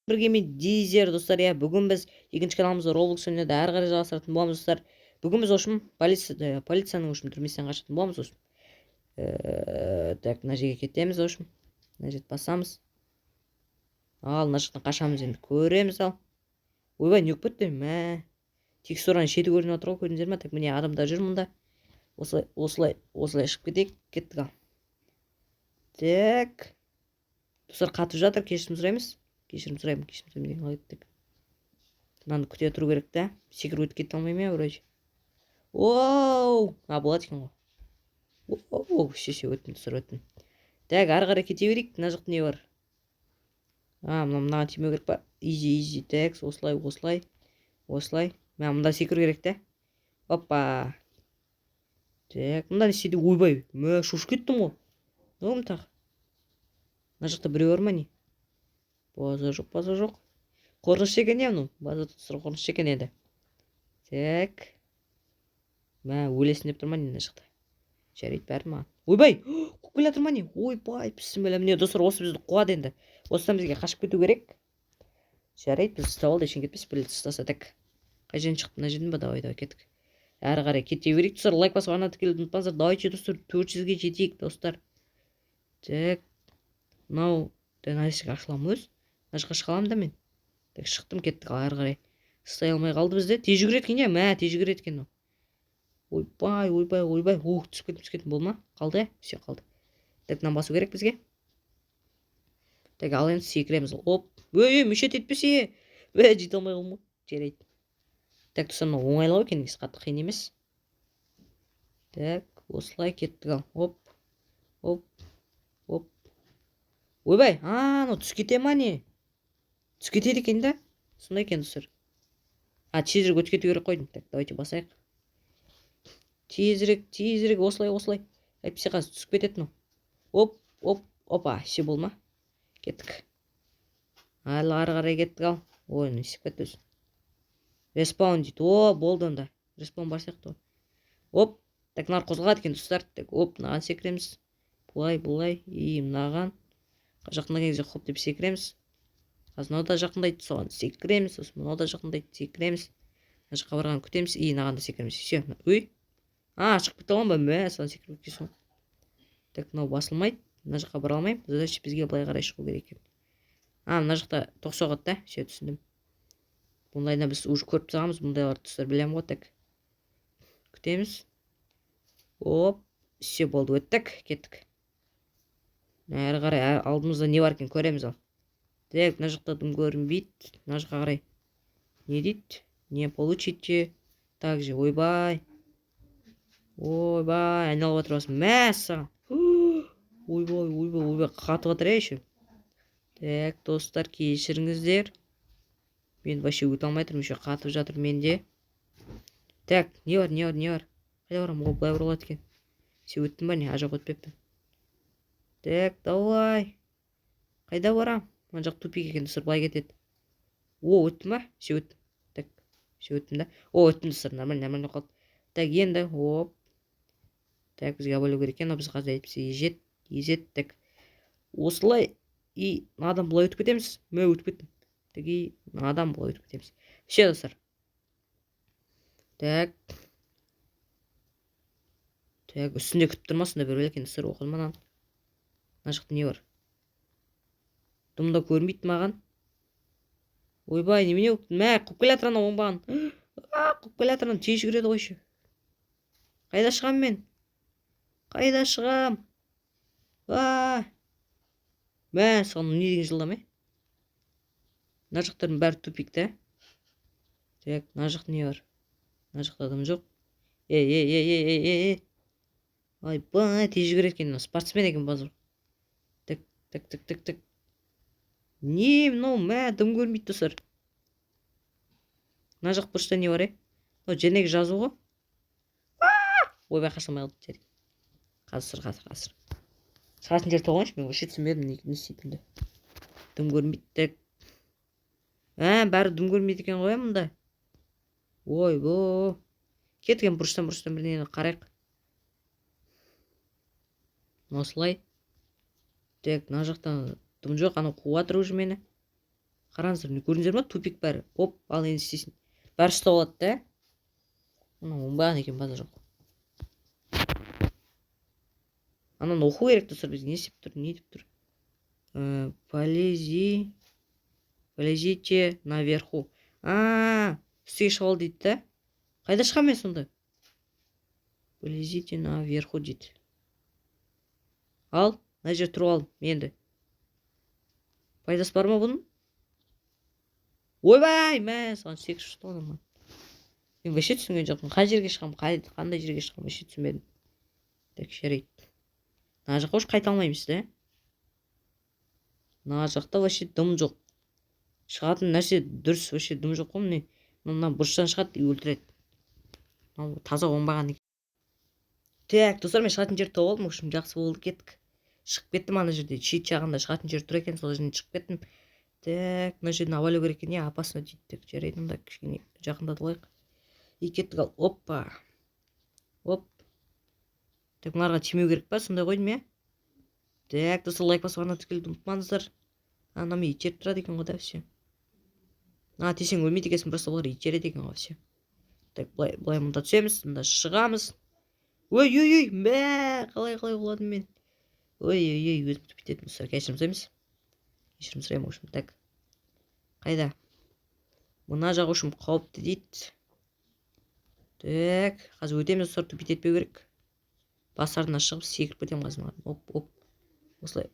бірге мен Дизер достар. Иә, бүгін біз екінші каналымызда Roblox ойнауды әрі қарай жалғастыратын боламыз достар. Бүгін біз үшін полицияның үшін түрмесінен қашатын боламыз үшін. Так, мына жерге кетеміз үшін. Мына жерді басамыз. Ал, мына жақтан қашамыз енді. Көреміз ал. Ойбай, не болып кетті? Мә. Текстураның шеті көрініп отыр ғой, көрдіңіздер ме? Так, міне адамдар жүр мұнда. Осылай шығып кетейік. Кеттік ал. Так. Достар қатып жатыр, кешірім сұраймыз. Кешірім сұраймын деген қалай кеттік. Мынаны күте тұру керек та. Секіріп өтіп кете алмаймын я вроде. Оу! Болады екен ғой. Оу, шеше өттім, достар өттім. Так, ары қарай кете берейік. Мына жақта не бар? Мынаған тимеу керек па? Изи. Так, осылай. Мә, мында секіру керек та. Опа. Так, мында не істейді? Ойбай. Мә, шошып кеттім ғой. Оғым тағы. Мына жақта біреу бар ма не? База жоқ. Қорқынышты екен я мынау. База тұтсыр қорқынышты екен еді. Так. Мә, өлесін деп тұр ма не мына жақта? Жарайды бәрі маған. Ойбай! Қуып келе жатыр ма не? Ойбай, бісміллә. Міне достар, осы бізді қуады енді. Осыдан бізге қашып кету керек. Жарайды, біз ұстап алды, ешен кетпес, білді ұстаса. Так. Қай жерден шықты? Мына жерден ба? Давай, кеттік. Әрі қарай кете берейік, достар. Лайк басып ғана тікелуді ұмытпаңыздар. Давайте, достар, 400-ге жетейік, достар. Так. Мынау мына есік ашыламын өз. Мына жаққа шыға аламын да мен. Так, шықтым, кеттік. Әрі қарай ұстай алмай қалды бізді. Тез жүгіреді екен, мә, тез жүгіреді екен ол. Ойбай. Түсіп кеттім бол ма? Қалды, все қалды. Так, мынаны басу керек бізге. Так, ал енді секіреміз. Оп. Мешет етпесе. Жете алмай қалдым. Жарайды. Так, достар, мынау оңайлау екен, қатты қиын емес. Так, осылай кеттік ал. Оп. Ойбай, ну түс кете ма не? Түс кетеді екен да? Сондай екен, достар. Тезірек өтіп кету керек қойдым. Так, давайте басайық. Тезірек, осылай. Әйтпесе қазір түсіп кетеді мынау. Опа, все болма. Кеттік. Ары қарай кеттік ал. Ой, не істеп кетті өзі. Респаун дейді. Болды онда. Респаун бар сияқты. Оп. Так, мынар қозғалады екен, достар. Так, мынаған секіреміз. Бұлай. Мынаған. Жақындаған кезде хоп деп секіреміз. Қазір мынау да жақындайды, соған секіреміз. Сосын мынау да жақындайды, секіреміз. Мына жаққа барған күтеміз. Мынаған да секіреміз. Все. Шығып кете аламын ба? Мә, соған секіріп кетесің. Так, мынау басылмайды. Мына жаққа бара алмаймын. Задача бізге былай қарай шығу керек екен. Мына жақта тоқ соғады да. Все, түсіндім. Бұндайда біз уже көріп тағамыз. Бұндайлар тұстар білем ғой. Так. Күтеміз. Оп. Все болды, өттік. Кеттік. Әрі қарай алдымызда не бар екен көреміз ал. Так, мына жақта дым көрінбейді. Мына жаққа қарай. Не дейді? Не получите? Так же, ойбай, айналып отырасың. Мә, саған. Ойбай, қатып жатыр еще. Так, достар, кешіріңіздер. Мен вообще өте алмай тұрмын, еще қатып жатыр менде. Так, не бар? Қайда барам? Былай бұрылады екен. Сен өттің ба не? Ажақ өтпеппін. Так, давай. Қайда барам? Мына жақ тупик екен, достар, былай кетеді. Өттім ба? Все өттім. Так, все өттім да. Өттім, достар, нормально қалды. Так, енді, оп. Так, бізге бөлу керек екен, біз қазір әйтпесе езет. Так, осылай. Адам былай өтіп кетеміз. Мә, өтіп кеттім. Так, адам былай өтіп кетеміз. Все, достар. Так, үстінде күтіп тұрмасын да бір екен, достар, оқылманан. Мына жақта не бар? Дымда көрінбейді маған. Ойбай, немене өктің? Мә, қуып келе жатыр анау оңбаған. Қуып келе жатыр анау, тез жүгіреді ғой ше. Қайда шығам мен? Қайда шығам? Мә, соған не деген жылдам, мына жақтардың бәрі тупикті. Так, мына жақта не бар? Мына жақта адам жоқ. Ойбай, тез жүгіреді екен, спортсмен екен базар. Так. Не, мынау, мә, дым көрмейді, достар. Мына жақ бұрышта не бар, жернегі жазу ғой. Ойбай, қашылмай қалды. Қазір. Шығатын жер тоғаншы, мен вообще түсінбедім не істейтінді. Дым көрмейді. Бәрі дым көрмейді екен ғой мұнда. Ойбай. Кеткен бұрыштан бірдеңені қарайық. Осылай. Так, мына жақтан дым жоқ, анау қуып жатыр уже мені. Қараңыздар, не көрдіңіздер ма? Тупик бәрі. Оп, ал енді істейсің. Бәрі ұстап алады да. Мына оңбаған екен базар жоқ. Ананы оқу керек достар, біз не істеп тұр, не деп тұр? Полезите наверху. Үстіге шығып ал дейді да. Қайда шығам мен сонда? Полезите наверху дейді. Ал, мына жер тұрып ал, енді. Пайдасы бар ма бұның? Ойбай, саған секіріп шықты ғой маған. Мен вообще түсінген жоқпын. Қай жерге шығам, қандай жерге шығам, вообще түсінбедім. Так, жарайды. Мына жаққа уж қайта алмаймыз да. Мына жақта вообще дым жоқ. Шығатын нәрсе дұрыс, вообще дым жоқ қой міне. Мына бұрыштан шығады, өлтіреді. Таза оңбаған екен. Так, достар, мен шығатын жер тауып алдым. Общем, жақсы болды, кеттік. Шығып кеттім ана жерде. Шет жағында шығатын жер тұр екен, сол жерден шығып кеттім. Так, мына жерден авалау керек екен, опасно дейді. Так, жарайды, мында кішкене жақындатып алайық. И кеттік ал. Оппа. Оп. Так, мыналарға тимеу керек па? Сондай қойдым, иә? Так, достар, лайк басып ана тікелді ұмытпаңыздар. Ана мен ит жеріп тұрады екен ғой да, все. Тесең өлмейді екенсің, просто олар ит жереді екен ғой, все. Так, былай мұнда түсеміз, мұнда шығамыз. Ой, қалай құладым мен. Ой, өзім түпететін достар, кешірім сұраймыз. Кешірім сұраймын, общем, так. Қайда? Мына жағы үшін қауіпті дейді. Так, қазір өтеміз достар, түпет етпеу керек. Бастарына шығып, секіріп кетем қазір. Оп. Осылай.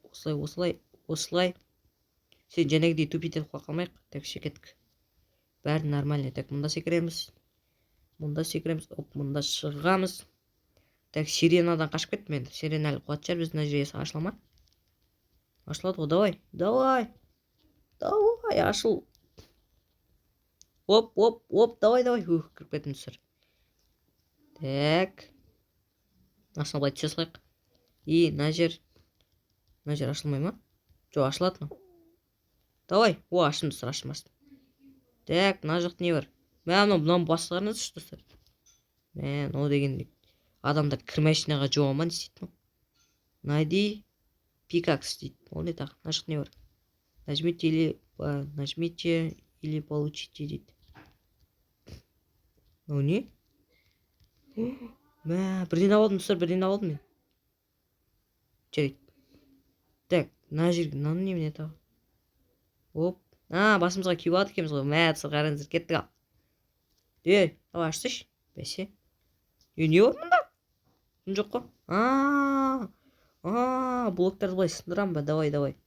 Сен жәнегідей түпет етіп қалмайық. Так, кеттік. Бәрі нормально. Так, мұнда секіреміз. Оп, мұнда шығамыз. Так, сиренадан қашып кеттім енді. Сирена әлі қуат шығар, біздің нәжіресі ашыла ма? Ашылады ғой, давай, ашыл. Оп, давай. Кіріп кеттім түсір. Так. Асына былай түсе салайық. И, мына жер ашылмай ма? Жоқ, ашылады мынау. Давай, ашым достар, ашылмасын. Так, мына жақта не бар? Мынау бастығарына түсті достар. О деген адамдар кірмәшінаға жоғаман істейді. Найди пикакс дейді. Ол не тағы? Мына жақта не бар? Нажмите или получите дейді. О не? Бірден алдым достар, мен. Жарайды. Так, мына жерге мынаны немене тағы? Оп. Басымызға күйіп алады екенбіз ғой. Достар, қараңыздар, кеттік ал. Давай ашсайшы. Бәсе. Не бар мұнда? Күн жоқ қой. Блоктарды былай сындырам ба? Давай.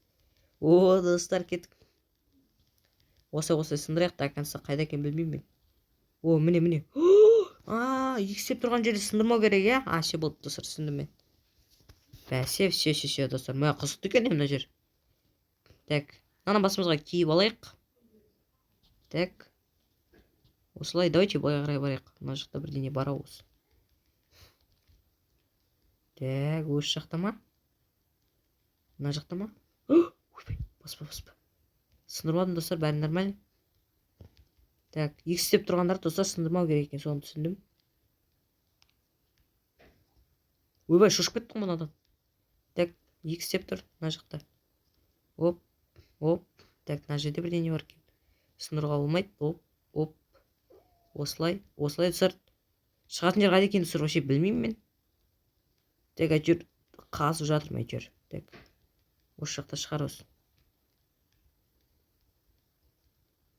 О, достар, кеттік. Осылай сындырайық, да конца қайда екен білмеймін мен. О, міне. Екістеп тұрған жерде сындырмау керек, иә? Все болды, достар, түсіндім мен. Бәсе, все, достар. Қызықты екен мына жер. Так, мынаны басымызға киіп алайық. Так. Осылай, давайте былай қарай барайық. Мына жақта бірдеңе бар осы. Так, осы жақта ма? Мына жақта ма? Ойбай, баспа. Сындырмадым достар, бәрі нормально. Так, екі істеп тұрғандар достар сындырмау керек екен, соны түсіндім. Ойбай, шошып кеттім мынадан. Так, екі істеп тұр, мына жақта. Оп. Так, мына жерде бірдеңе бар екен. Сындыруға болмайды. Оп. Осылай достар. Шығатын жер қайда екенін достар вообще білмеймін мен. Так, әйтеуір қазып жатырмын әйтеуір. Так, осы жақта шығар осы.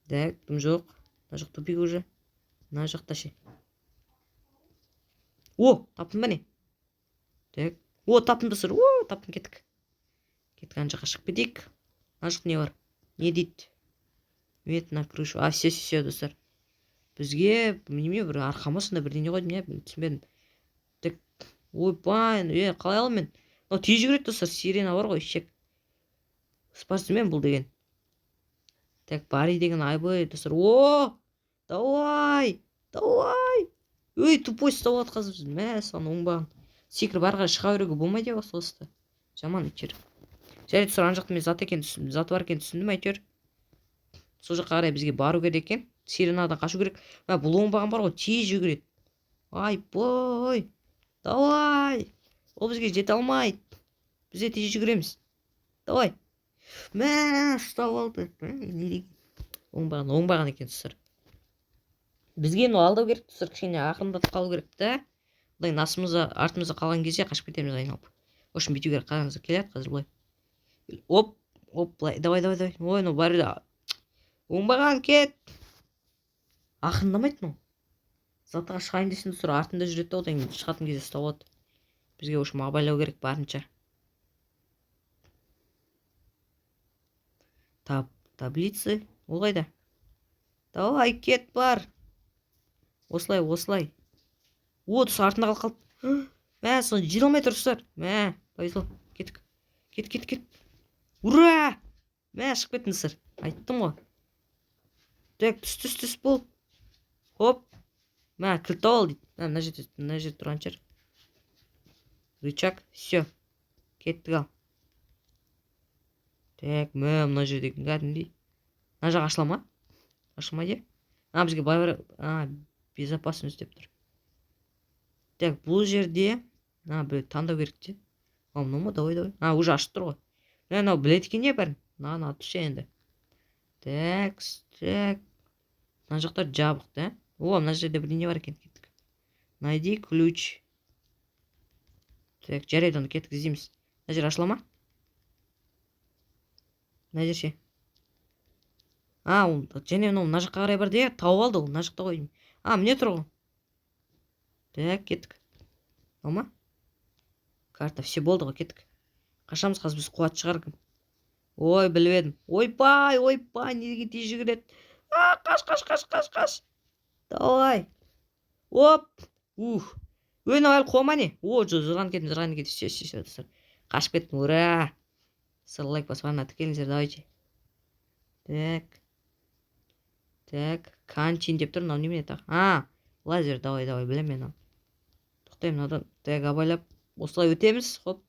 Так, дым жоқ. Мына жақ тупик уже. Мына жақта ше. Таптым ба не? Так. Таптым достар. Таптым, кеттік. Ана жаққа шығып кетейік. Мына жақта не бар? Не дейді? Вет на крышу. Все, достар. Бізге, неме бір арқама сонда бірдеңе қойдым, я түсінбедім. Так. Ойбай, қалай алым мен? Тез жүгіреді достар, сирена бар ғой, шек. Спортсмен бұл деген. Так, бари деген айбай достар. Давай. Тупой ұстап алады қазір. Саған оңбаған. Секіріп арға шыға беруге болмайды ғой соғысты. Жаман әйтеуір. Жарайды достар, ана жақта мен зат бар екен түсіндім әйтеуір. Сол жаққа қарай бізге бару керек екен. Сиренадан қашу керек. Бұл оңбаған бар ғой, тез жүгіреді. Айбай. Давай. Ол бізге жете алмайды. Біз де тез жүгіреміз. Давай. Ұстап алды. оңбаған екен достар. Бізге ну алдау керек достар, кішкене ақырындатып қалу керек та. Бұлай артымызда қалған кезде қашып кетеміз айналып. В общем, бүйту керек. Қараңыздар, келеді қазір былай. Оп, былай. Давай. Ой, ну бар да. Оңбаған кет. Ақырындамайды ну. Затыға шығайын десін достар, артында жүреді да, одан шығатын кезде ұстап алады. Бізге в общем абайлау керек барынша. Таблицы. Ол қайда? Давай, кет бар. Осылай. О, достар, артында қалды. Мә, соны жете алмай тұр достар. Мә, повезло. Кеттік. Кет. Ура! Мә, шығып кеттің достар. Айттым ғой. Так, түс бол. Хоп. Мә, кілт ал дейді. Мына жерде тұрған шығар. Рычаг. Все. Кеттік ал. Так, мына жерде кәдімгідей. Мына жақ ашыла ма? Ашылмайды. Бізге бар. Безопасность деп тұр. Так, бұл жерде бір таңдау керек те. Мынау ма? Давай. Уже ашып тұр ғой. Мынау біледі екен не бәрін. Мынаны атшы енді. Так. Мына жақтар жабық, да? Мына жерде бірдеңе бар екен. Кеттік. Найди ключ. Так, жарайды, оны кеттік іздейміз. Мына жер ашыла ма? Мына жер ше. Және мына жаққа қарай бар де, тауып алды ол. Мына жақта ғой. Міне тұр ғой. Так, кеттік. Ма? Карта, все болды ғой, кеттік. Қашамыз, қазір біз қуат шығар кім. Ой, біліп едім. Ойбай, неге тез жүгіреді. Қаш. Давай. Оп. Өйін әлі қуама не? Жырған кетім. Все, достар. Қашып кеттім, ура. Лайк басып ана тікеліңіздер, давайте. Так, канчин деп тұр, мынау немене тақ? Лазер, давай, білем мен. Тоқтаймын мынадан. Так, абайлап, осылай өтеміз. Хоп.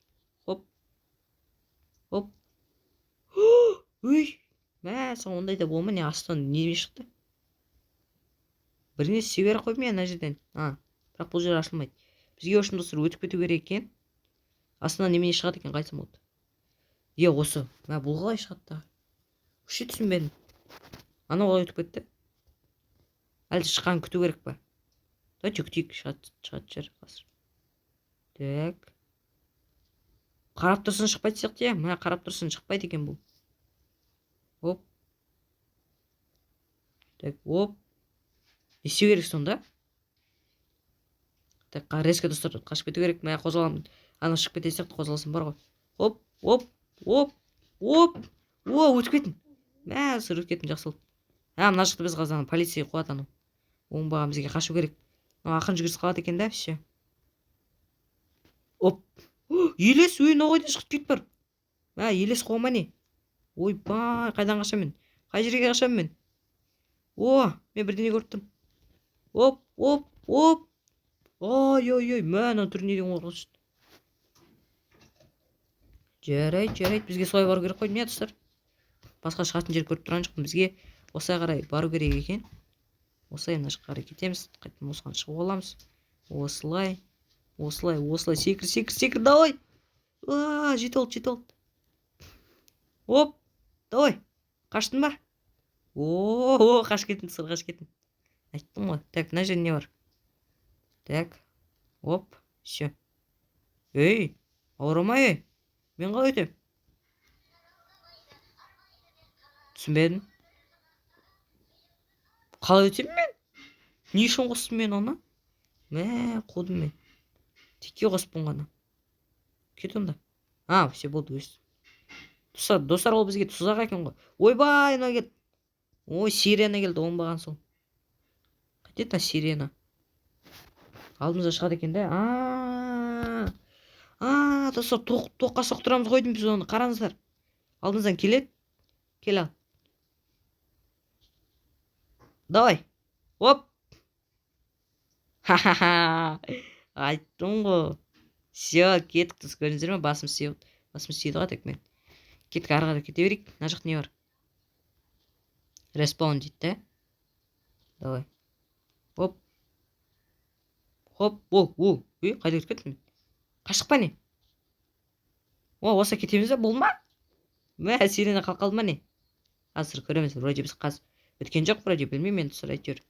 Өй, мә, ондай да болма, не астан неме шықты? Біріне север қоймай ана жерден. Бірақ бұл жер ашылмайды. Бізге үшін достар өтіп кету керек екен. Астынан немене шығады екен, қайтсам болды. Осы. Бұл қалай шығады да? Үші түсінбедім. Анау қалай өтіп кетті? Әлі шыққан күту керек па? Давайте күтейік, шығады жер қазір. Так. Қарап тұрсын шықпайды сияқты, қарап тұрсын шықпайды екен бұл. Оп. Так, оп. Не істеу керек сонда? Так, резко достар қашып кету керек. Қозғаламын. Шығып кететін сияқты қозғалсын бар ғой. Оп. Өтіп кеттім. Өтіп кеттім, жақсы болды. Мына жақта біз қазір полиция қуат анау. Оңбаған бізге қашу керек. Ақын жүгіріс қалады екен да, все. Оп. Елес, ноғайда шығып кет бар. Елес қуама не? Ойбай, қайдан қашам мен? Қай жерге қашам мен? Мен бірдеңе көріп тұрмын. Оп. Ой, мына түріне деген ол қылшын. Жарайды, бізге солай бару керек қой, не достар? Басқа шығатын жер көріп тұрған жоқпын. Бізге осылай қарай бару керек екен. Осылай мына жаққа қарай кетеміз. Қайтадан осыған шығып аламыз. Осылай секір, давай. Жете болды. Оп, давай. Қаштың ба? Қашып кеттім. Айттым ғой. Так, мына жерде не бар? Так. Оп, все. Ей, ауырма, мен қалай өтем? Түсінбедім. Қалай өтем мен? Не үшін қостым мен оны? Қодым мен. Текке қоспын ғана. Кет онда. Все болды, өстім. Достар, ол бізге тұзақ екен ғой. Ойбай, ана кет. Сирена келді, оңбаған сол. Қайтеді сирена. Алдымызда шығады екен да. Достар, тоққа соқтырамыз қойдым біз оны. Қараңыздар. Алдымыздан келеді. Кел ал. Давай. Оп. Айттым ғой. Все, кеттік. Көрдіңіздер ме? Басым сүйді ғой тек мен. Кеттік, ары қарай кете берейік. Мына жақта не бар? Респаун дейді да. Давай. Оп. Қайда кетіп кеттім? Қашық па не? Осы кетеміз бе? Бұл ма? Сирена қалқалды ма не? Қазір көреміз. Вроде біз Біткен жоқ вроде, білмеймін енді достар, әйтеуір.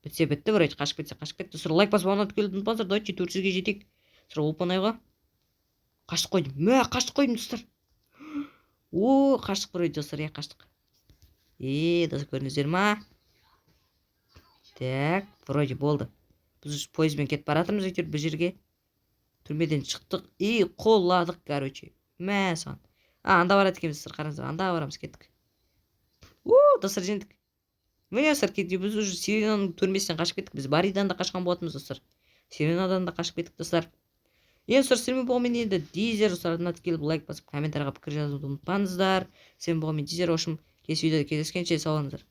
Бітсе бітті вроде, қашып кетсе қашып кетті. Достар, лайк басып абонент келді ұмытпаңыздар, давайте 400-ге жетейік. Достар, оп-оңайға. Қашып қойдым. Қашып қойдым, достар. Қаштық вроде, достар, қаштық. Достар, көрдіңіздер ма? Так, вроде болды. Біз пойызбен кетіп баратырмыз әйтеуір бір жерге. Түрмеден шықтық. Қоладық, короче. Саған. Анда барады екенбіз, достар, қараңыздар. Анда барамыз, кеттік. Достар, жеңдік. Міне, достар, кетті. Біз уже Сиренаның түрмесінен қашып кеттік. Біз Баридан да қашқан болатынбыз, достар. Сиренадан да қашып кеттік, достар. Достар, сіздермен болғанмен енді Дизер, достар, атына келіп лайк басып, комментарияға пікір жазуды ұмытпаңыздар. Сіздермен болғанмен Дизер, ошым келесі видеода кездескенше сау болыңыздар.